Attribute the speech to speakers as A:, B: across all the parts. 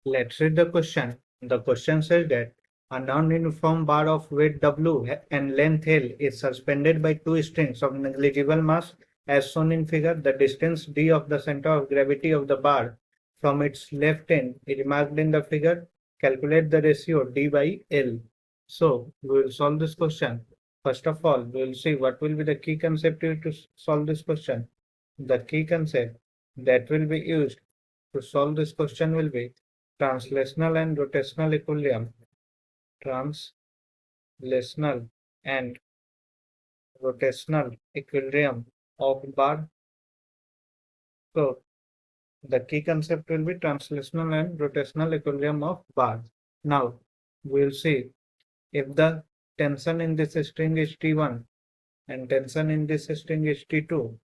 A: Let's read the question. The question says that a non-uniform bar of weight W and length L is suspended by two strings of negligible mass as shown in figure. The distance d of the center of gravity of the bar from its left end is marked in the figure. Calculate the ratio d by L. So we will solve this question. First of all, we will see what will be the key concept used to solve this question. The key concept that will be used to solve this question will be translational and rotational equilibrium. Translational and rotational equilibrium of bar. So the key concept will be translational and rotational equilibrium of bar. Now we'll see if the tension in this string is T1 and tension in this string is T2.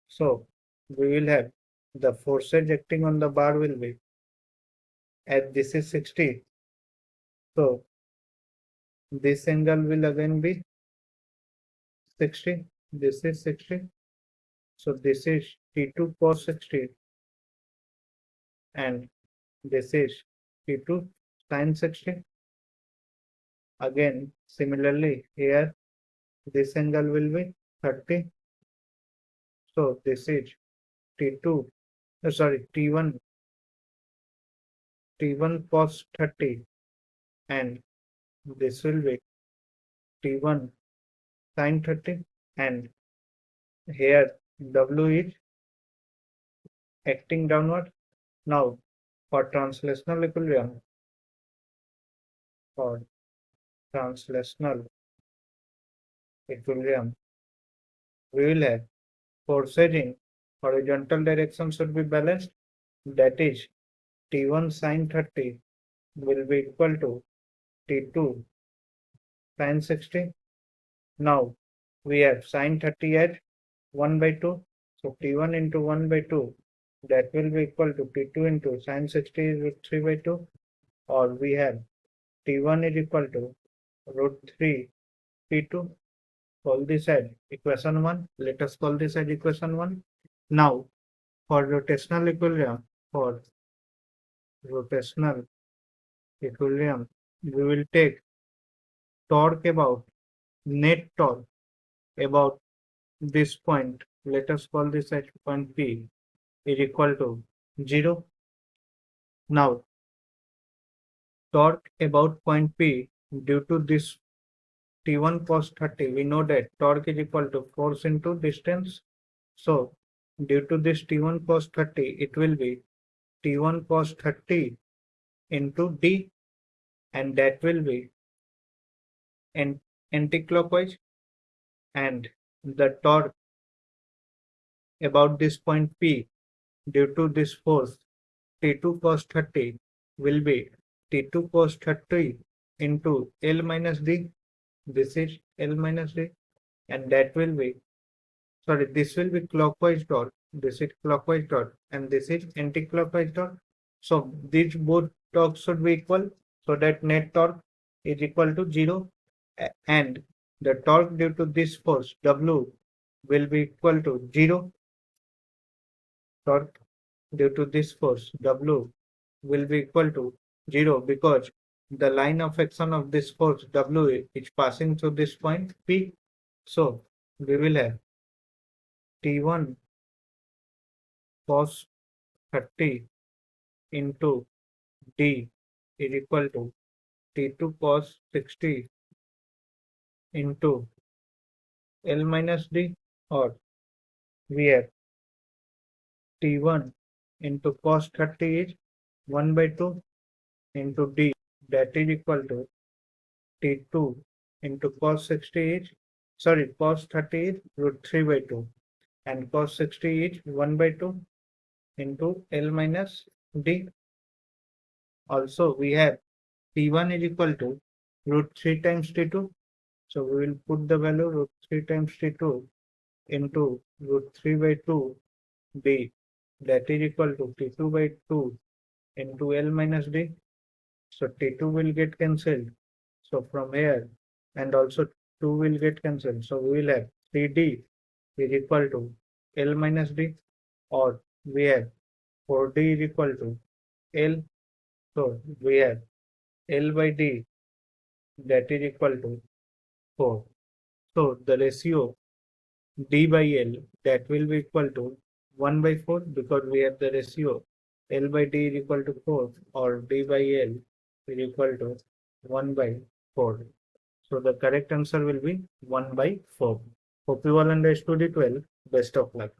A: So we will have the forces acting on the bar will be, as this is 60. So this angle will again be 60. This is 60. So this is T2 cos 60 and this is T2 sin 60. Again, similarly here this angle will be 30. So this is T2, T1 cos 30 and this will be T1 sin 30 and here W is acting downward. Now for translational equilibrium, for translational equilibrium, we will have forces in horizontal direction should be balanced. That is T1 sin 30 will be equal to T2 sin 60. Now we have sin 30 at 1 by 2. So T1 into 1 by 2 that will be equal to T2 into sin 60 is root 3 by 2, or we have T1 is equal to root 3 T2. Call this as equation 1. Let us call this as equation 1. Now for rotational equilibrium, for rotational equilibrium, we will take torque about net torque about this point. Let us call this as point P is equal to 0. Now torque about point P due to this T1 cos 30, we know that torque is equal to force into distance. So due to this T1 cos 30, it will be T1 cos 30 into D, and that will be anti-clockwise, and the torque about this point P due to this force T2 cos 30 will be T2 cos 30 into L minus D. This is L minus D, and that will be, sorry, this will be clockwise torque. This is clockwise torque, and this is anti-clockwise torque. So these both torques should be equal, so that net torque is equal to 0, and the torque due to this force W will be equal to 0. Torque due to this force W will be equal to 0 because the line of action of this force W is passing through this point P. So we will have T1 cos 30 into D is equal to T2 cos 60 into L minus D, or we have T1 into cos 30 is 1 by 2 into D, that is equal to T2 into cos 60 is, sorry, cos 30 is root 3 by 2 and cos 60 is 1 by 2 into L minus D. Also we have T1 is equal to root 3 times T2. So we will put the value root 3 times T2 into root 3 by 2 D, that is equal to T2 by 2 into L minus D. So T2 will get cancelled. So from here, and also 2 will get cancelled. So we will have 3D is equal to L minus D, or we have 4D is equal to L. So we have L by D that is equal to 4. So the ratio D by L that will be equal to 1 by 4 because we have the ratio L by D is equal to 4 or D by L is equal to 1 by 4. So the correct answer will be 1 by 4. Hope you all understood it well. Best of luck.